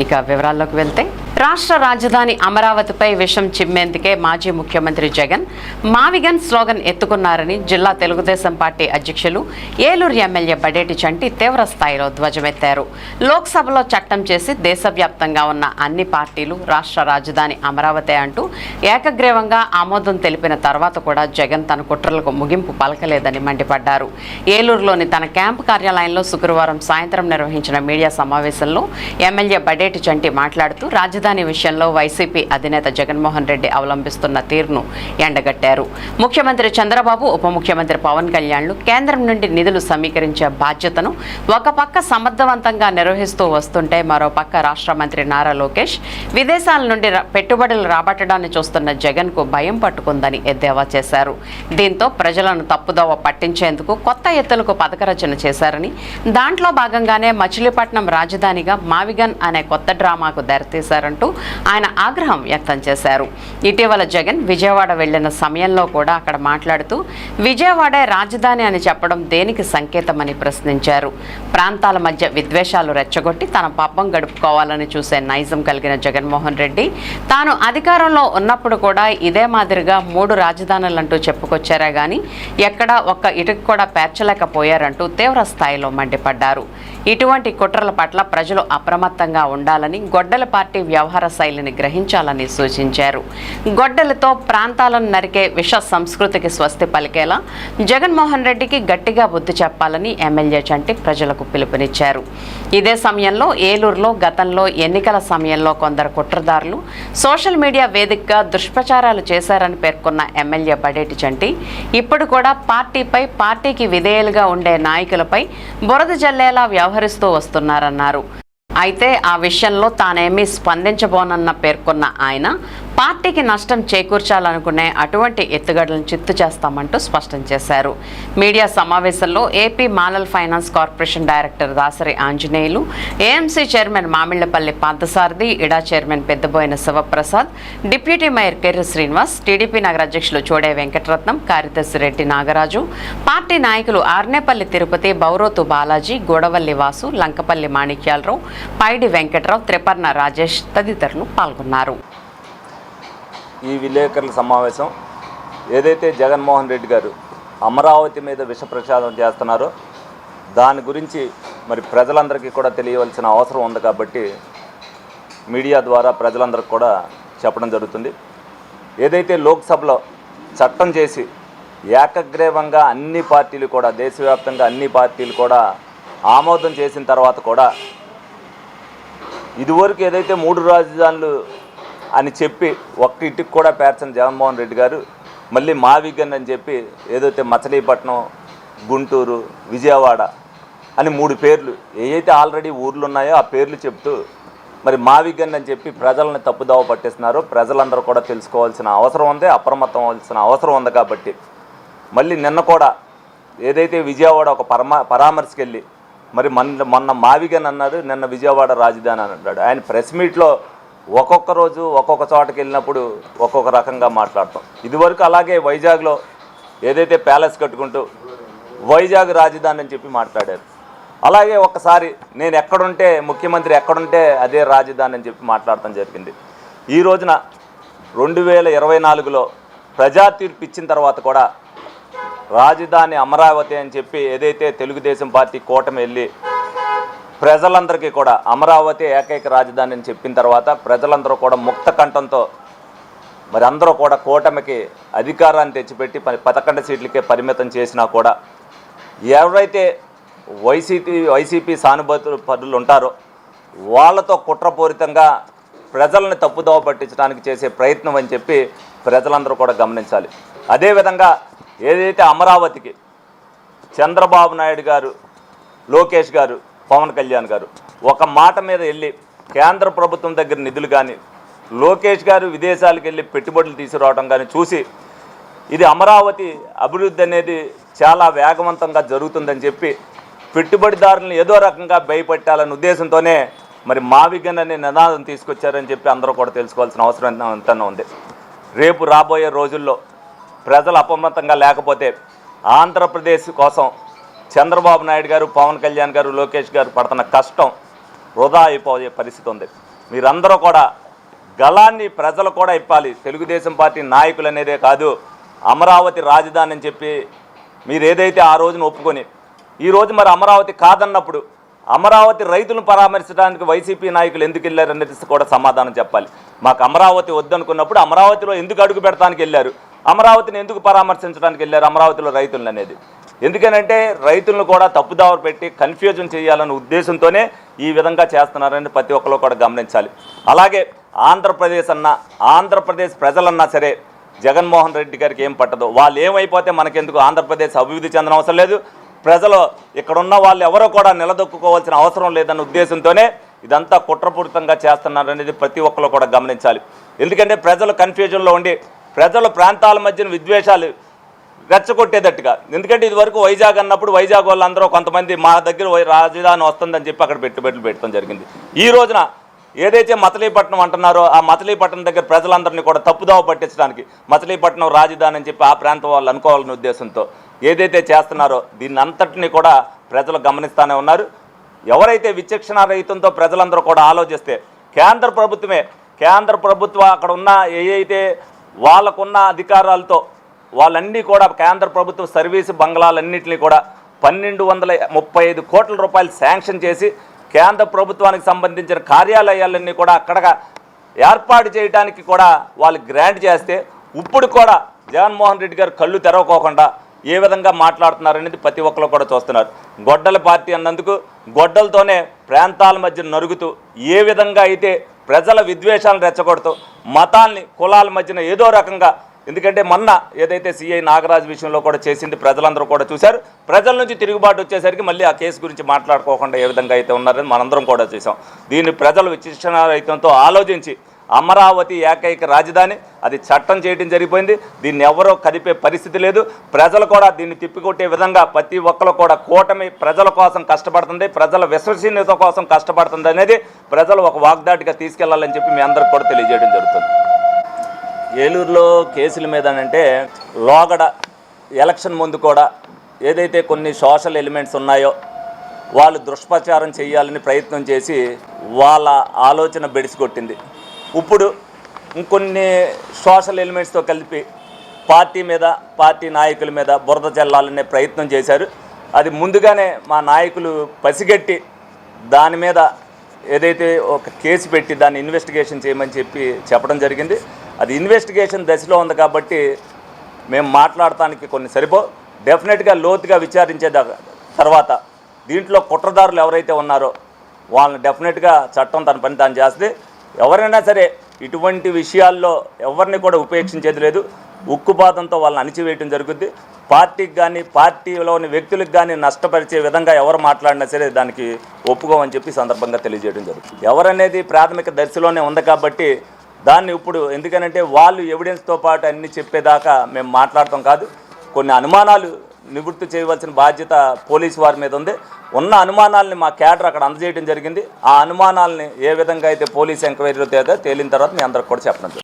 ఇక వివరాల్లోకి వెళ్తే రాష్ట్ర రాజధాని అమరావతిపై విషం చిమ్మేందుకే మాజీ ముఖ్యమంత్రి జగన్ మావిగన్ స్లోగన్ ఎత్తుకున్నారని జిల్లా తెలుగుదేశం పార్టీ అధ్యక్షులు ఏలూరు ఎమ్మెల్యే బడేటి చంటి తీవ్ర స్థాయిలో ధ్వజమెత్తారు. లోక్సభలో చట్టం చేసి దేశవ్యాప్తంగా ఉన్న అన్ని పార్టీలు రాష్ట్ర రాజధాని అమరావతి అంటూ ఏకగ్రీవంగా ఆమోదం తెలిపిన తర్వాత కూడా జగన్ తన కుట్రలకు ముగింపు పలకలేదని మండిపడ్డారు. ఏలూరులోని తన క్యాంపు కార్యాలయంలో శుక్రవారం సాయంత్రం నిర్వహించిన మీడియా సమావేశంలో ఎమ్మెల్యే బడేటి చంటి మాట్లాడుతూ రాజధాని విషయంలో వైసీపీ అధినేత జగన్మోహన్ రెడ్డి అవలంబిస్తున్న తీరును ఎండగట్టారు. ముఖ్యమంత్రి చంద్రబాబు, ఉప ముఖ్యమంత్రి పవన్ కళ్యాణ్లు కేంద్రం నుండి నిధులు సమీకరించే బాధ్యతను ఒక పక్క సమర్థవంతంగా నిర్వహిస్తూ వస్తుంటే మరో పక్క రాష్ట్ర మంత్రి నారా లోకేష్ విదేశాల నుండి పెట్టుబడులు రాబట్టడాన్ని చూస్తున్న జగన్కు భయం పట్టుకుందని ఎద్దేవా చేశారు. దీంతో ప్రజలను తప్పుదోవ పట్టించేందుకు కొత్త ఎత్తులకు పథకరచన చేశారని, దాంట్లో భాగంగానే మచిలీపట్నం రాజధానిగా మావిగన్ అనే కొత్త డ్రామాకు దారితీశారంటూ ఆయన ఆగ్రహం వ్యక్తం చేశారు. ఇటీవల జగన్ విజయవాడ వెళ్లిన సమయంలో కూడా అక్కడ మాట్లాడుతూ విజయవాడే రాజధాని అని చెప్పడం దేనికి సంకేతమని ప్రశ్నించారు. ప్రాంతాల మధ్య విద్వేషాలు రెచ్చగొట్టి తన పబ్బం గడుపుకోవాలని చూసే నైజం కలిగిన జగన్మోహన్ రెడ్డి తాను అధికారంలో ఉన్నప్పుడు కూడా ఇదే మాదిరిగా 3 రాజధానులంటూ చెప్పుకొచ్చారే గాని ఎక్కడా ఒక్క ఇటుకు కూడా పేర్చలేకపోయారంటూ తీవ్ర స్థాయిలో మండిపడ్డారు. ఇటువంటి కుట్రల పట్ల ప్రజలు అప్రమత్తంగా ఉండాలని, గొడ్డల పార్టీ వ్యవహార శైలిని గ్రహించాలని సూచించారు. గొడ్డలతో ప్రాంతాలను నరికే విష సంస్కృతికి స్వస్తి పలికేలా జగన్మోహన్ రెడ్డికి గట్టిగా బుద్ధి చెప్పాలని ఎమ్మెల్యే చంటి ప్రజలకు పిలుపునిచ్చారు. ఇదే సమయంలో ఏలూరులో గతంలో ఎన్నికల సమయంలో కొందరు కుట్రదారులు సోషల్ మీడియా వేదికగా దుష్ప్రచారాలు చేశారని పేర్కొన్న ఎమ్మెల్యే బడేటి చంటి ఇప్పుడు కూడా పార్టీకి విధేయులుగా ఉండే నాయకులపై బురద జల్లేలా వ్యవహరిస్తూ వస్తున్నారన్నారు. అయితే ఆ విషయంలో తానేమీ స్పందించబోనన్న పేర్కొన్న ఆయన పార్టీకి నష్టం చేకూర్చాలనుకునే అటువంటి ఎత్తుగడలను చిత్తు చేస్తామంటూ స్పష్టం చేశారు. మీడియా సమావేశంలో ఏపీ మాలల్ finance corporation director Dasari Anjaneyulu, AMC chairman Mamillapalli Parthasarathi, ఇడా chairman Peddaboina Sivaprasad, deputy mayor Kerri Srinivas, TDP నగర అధ్యక్షులు చోడే వెంకటరత్నం, కార్యదర్శి రెడ్డి నాగరాజు, పార్టీ నాయకులు ఆర్నేపల్లి తిరుపతి, బౌరోతు బాలాజీ, గోడవల్లి వాసు, లంకపల్లి మాణిక్యాలరావు, పైడి వెంకట్రావు, త్రిపర్ణ రాజేష్ తదితరులు పాల్గొన్నారు. ఈ విలేకరుల సమావేశం ఏదైతే జగన్మోహన్ రెడ్డి గారు అమరావతి మీద విష ప్రచారం చేస్తున్నారో దాని గురించి మరి ప్రజలందరికీ కూడా తెలియవలసిన అవసరం ఉంది కాబట్టి మీడియా ద్వారా ప్రజలందరికీ కూడా చెప్పడం జరుగుతుంది. ఏదైతే లోక్సభలో చట్టం చేసి ఏకగ్రీవంగా అన్ని పార్టీలు కూడా దేశవ్యాప్తంగా అన్ని పార్టీలు కూడా ఆమోదం చేసిన తర్వాత కూడా ఇదివరకు ఏదైతే 3 రాజధానులు అని చెప్పి ఒక్క ఇటుకు కూడా పేర్చని జగన్మోహన్ రెడ్డి గారు మళ్ళీ మావిగన్ అని చెప్పి ఏదైతే మచిలీపట్నం, గుంటూరు, విజయవాడ అని 3 పేర్లు ఏవైతే ఆల్రెడీ ఊర్లు ఉన్నాయో ఆ పేర్లు చెప్తూ మరి మావిగన్ అని చెప్పి ప్రజల్ని తప్పుదోవ పట్టిస్తున్నారు. ప్రజలందరూ కూడా తెలుసుకోవాల్సిన అవసరం ఉంది, అప్రమత్తం అవ్వాల్సిన అవసరం ఉంది. కాబట్టి మళ్ళీ నిన్న కూడా ఏదైతే విజయవాడ ఒక పరామర్శకి వెళ్ళి మరి మొన్న మావిగన్ అన్నాడు, నిన్న విజయవాడ రాజధాని అని అన్నాడు. ఆయన ప్రెస్ మీట్లో ఒక్కొక్క రోజు ఒక్కొక్క చోటకి వెళ్ళినప్పుడు ఒక్కొక్క రకంగా మాట్లాడతాం. ఇదివరకు అలాగే వైజాగ్లో ఏదైతే ప్యాలెస్ కట్టుకుంటూ వైజాగ్ రాజధాని అని చెప్పి మాట్లాడారు. అలాగే ఒక్కసారి నేను ఎక్కడుంటే ముఖ్యమంత్రి ఎక్కడుంటే అదే రాజధాని అని చెప్పి మాట్లాడటం జరిగింది. ఈ రోజున 2024లో ప్రజా తీర్పు ఇచ్చిన తర్వాత కూడా రాజధాని అమరావతి అని చెప్పి ఏదైతే తెలుగుదేశం పార్టీ కూటమి వెళ్ళి ప్రజలందరికీ కూడా అమరావతి ఏకైక రాజధాని అని చెప్పిన తర్వాత ప్రజలందరూ కూడా ముక్త కంఠంతో మరి అందరూ కూడా కూటమికి అధికారాన్ని తెచ్చిపెట్టి 11 సీట్లకే పరిమితం చేసినా కూడా ఎవరైతే వైసీపీ సానుభూతులు ఉంటారో వాళ్ళతో కుట్రపూరితంగా ప్రజల్ని తప్పుదోవ పట్టించడానికి చేసే ప్రయత్నం అని చెప్పి ప్రజలందరూ కూడా గమనించాలి. అదేవిధంగా ఏదైతే అమరావతికి చంద్రబాబు నాయుడు గారు, లోకేష్ గారు, పవన్ కళ్యాణ్ గారు ఒక మాట మీద వెళ్ళి కేంద్ర ప్రభుత్వం దగ్గర నిధులు కానీ, లోకేష్ గారు విదేశాలకు వెళ్ళి పెట్టుబడులు తీసుకురావడం కానీ చూసి ఇది అమరావతి అభివృద్ధి అనేది చాలా వేగవంతంగా జరుగుతుందని చెప్పి పెట్టుబడిదారులను ఏదో రకంగా భయపెట్టాలనే ఉద్దేశంతోనే మరి మావిగన్ అనే నినాదం తీసుకొచ్చారని చెప్పి అందరూ కూడా తెలుసుకోవాల్సిన అవసరం ఎంతైనా ఉంది. రేపు రాబోయే రోజుల్లో ప్రజలు అప్రమత్తంగా లేకపోతే ఆంధ్రప్రదేశ్ కోసం చంద్రబాబు నాయుడు గారు, పవన్ కళ్యాణ్ గారు, లోకేష్ గారు పడుతున్న కష్టం వృధా అయిపోయే పరిస్థితి ఉంది. మీరందరూ కూడా గళాన్ని ప్రజలు కూడా ఇప్పాలి. తెలుగుదేశం పార్టీ నాయకులు అనేదే కాదు, అమరావతి రాజధాని అని చెప్పి మీరు ఏదైతే ఆ రోజున ఒప్పుకొని ఈరోజు మరి అమరావతి కాదన్నప్పుడు అమరావతి రైతులను పరామర్శించడానికి వైసీపీ నాయకులు ఎందుకు వెళ్ళారు అనేది కూడా సమాధానం చెప్పాలి. మాకు అమరావతి వద్దనుకున్నప్పుడు అమరావతిలో ఎందుకు అడుగు పెడతానికి వెళ్ళారు, అమరావతిని ఎందుకు పరామర్శించడానికి వెళ్ళారు అమరావతిలో రైతులను అనేది. ఎందుకనంటే రైతులను కూడా తప్పుదావ పెట్టి కన్ఫ్యూజన్ చేయాలనే ఉద్దేశంతోనే ఈ విధంగా చేస్తున్నారని ప్రతి ఒక్కరు కూడా గమనించాలి. అలాగే ఆంధ్రప్రదేశ్ ప్రజలన్నా సరే జగన్మోహన్ రెడ్డి గారికి ఏం పట్టదు. వాళ్ళు ఏమైపోతే మనకెందుకు, ఆంధ్రప్రదేశ్ అభివృద్ధి చెందడం అవసరం లేదు, ప్రజలు ఇక్కడున్న వాళ్ళు ఎవరో కూడా నిలదొక్కుకోవాల్సిన అవసరం లేదన్న ఉద్దేశంతోనే ఇదంతా కుట్రపూరితంగా చేస్తున్నారనేది ప్రతి ఒక్కరు కూడా గమనించాలి. ఎందుకంటే ప్రజలు కన్ఫ్యూజన్లో ఉండి ప్రజల ప్రాంతాల మధ్యన విద్వేషాలు రెచ్చగొట్టేటట్టుగా. ఎందుకంటే ఇదివరకు వైజాగ్ అన్నప్పుడు వైజాగ్ వాళ్ళందరూ కొంతమంది మా దగ్గర రాజధాని వస్తుందని చెప్పి అక్కడ పెట్టుబడులు పెట్టడం జరిగింది. ఈ రోజున ఏదైతే మచిలీపట్నం అంటున్నారో ఆ మచిలీపట్నం దగ్గర ప్రజలందరినీ కూడా తప్పుదావ పట్టించడానికి మచిలీపట్నం రాజధాని అని చెప్పి ఆ ప్రాంతం వాళ్ళు అనుకోవాలనే ఉద్దేశంతో ఏదైతే చేస్తున్నారో దీన్ని అంతటినీ కూడా ప్రజలు గమనిస్తూనే ఉన్నారు. ఎవరైతే విచక్షణ రహితంతో ప్రజలందరూ కూడా ఆలోచిస్తే కేంద్ర ప్రభుత్వం అక్కడ ఉన్న ఏదైతే వాళ్ళకున్న అధికారాలతో వాళ్ళన్నీ కూడా కేంద్ర ప్రభుత్వ సర్వీసు బంగ్లాలన్నింటినీ కూడా 1235 కోట్ల రూపాయలు శాంక్షన్ చేసి కేంద్ర ప్రభుత్వానికి సంబంధించిన కార్యాలయాలన్నీ కూడా అక్కడ ఏర్పాటు చేయడానికి కూడా వాళ్ళు గ్రాంట్ చేస్తే ఇప్పుడు కూడా జగన్మోహన్ రెడ్డి గారు కళ్ళు తెరవకోకుండా ఏ విధంగా మాట్లాడుతున్నారనేది ప్రతి ఒక్కరు కూడా చూస్తున్నారు. గొడ్డల పార్టీ అన్నందుకు గొడ్డలతోనే ప్రాంతాల మధ్య నరుగుతూ ఏ విధంగా అయితే ప్రజల విద్వేషాలను రెచ్చగొడుతూ మతాల్ని కులాల మధ్యన ఏదో రకంగా, ఎందుకంటే మొన్న ఏదైతే సిఐ నాగరాజు విషయంలో కూడా చేసింది ప్రజలందరూ కూడా చూశారు. ప్రజల నుంచి తిరుగుబాటు వచ్చేసరికి మళ్ళీ ఆ కేసు గురించి మాట్లాడుకోకుండా ఏ విధంగా అయితే ఉన్నారని మనందరం కూడా చూసాం. దీన్ని ప్రజలు విచక్షణ రహితంతో ఆలోచించి అమరావతి ఏకైక రాజధాని అది చట్టం చేయడం జరిగిపోయింది. దీన్ని ఎవరో కదిపే పరిస్థితి లేదు. ప్రజలు కూడా దీన్ని తిప్పికొట్టే విధంగా ప్రతి ఒక్కరు కూడా కూటమి ప్రజల కోసం కష్టపడుతుంది, ప్రజల విశ్వసనీయత కోసం కష్టపడుతుంది అనేది ప్రజలు ఒక వాగ్దాటిగా తీసుకెళ్లాలని చెప్పి మీ అందరికి కూడా తెలియజేయడం జరుగుతుంది. ఏలూరులో కేసుల మీద అంటే లోగడ ఎలక్షన్ ముందు కూడా ఏదైతే కొన్ని సోషల్ ఎలిమెంట్స్ ఉన్నాయో వాళ్ళు దుష్ప్రచారం చేయాలని ప్రయత్నం చేసి వాళ్ళ ఆలోచన బెడిసికొట్టింది. ఇప్పుడు ఇంకొన్ని సోషల్ ఎలిమెంట్స్తో కలిపి పార్టీ నాయకుల మీద బురద చల్లాలనే ప్రయత్నం చేశారు. అది ముందుగానే మా నాయకులు పసిగట్టి దాని మీద ఏదైతే ఒక కేసు పెట్టి దాన్ని ఇన్వెస్టిగేషన్ చేయమని చెప్పడం జరిగింది. అది ఇన్వెస్టిగేషన్ దశలో ఉంది కాబట్టి మేము మాట్లాడటానికి కొన్ని డెఫినెట్గా లోతుగా విచారించే తర్వాత దీంట్లో కుట్రదారులు ఎవరైతే ఉన్నారో వాళ్ళని డెఫినెట్గా చట్టం తన పని తాను చేస్తే ఎవరైనా సరే ఇటువంటి విషయాల్లో ఎవరిని కూడా ఉపేక్షించేది లేదు. ఉక్కుపాతంతో వాళ్ళని అణిచివేయడం జరుగుద్ది. పార్టీకి కానీ పార్టీలోని వ్యక్తులకు కానీ నష్టపరిచే విధంగా ఎవరు మాట్లాడినా సరే దానికి ఒప్పుకోమని చెప్పి సందర్భంగా తెలియజేయడం జరుగుతుంది. ఎవరనేది ప్రాథమిక దశలోనే ఉంది కాబట్టి దాన్ని ఇప్పుడు ఎందుకనంటే వాళ్ళు ఎవిడెన్స్తో పాటు అన్నీ చెప్పేదాకా మేము మాట్లాడటం కాదు. కొన్ని అనుమానాలు నివృత్తి చేయవలసిన బాధ్యత పోలీసు వారి మీద ఉంది. ఉన్న అనుమానాలని మా క్యాడర్ అక్కడ అందజేయడం జరిగింది. ఆ అనుమానాలని ఏ విధంగా అయితే పోలీస్ ఎంక్వైరీలో తేలిన తర్వాత మీ అందరికి కూడా చెప్పడం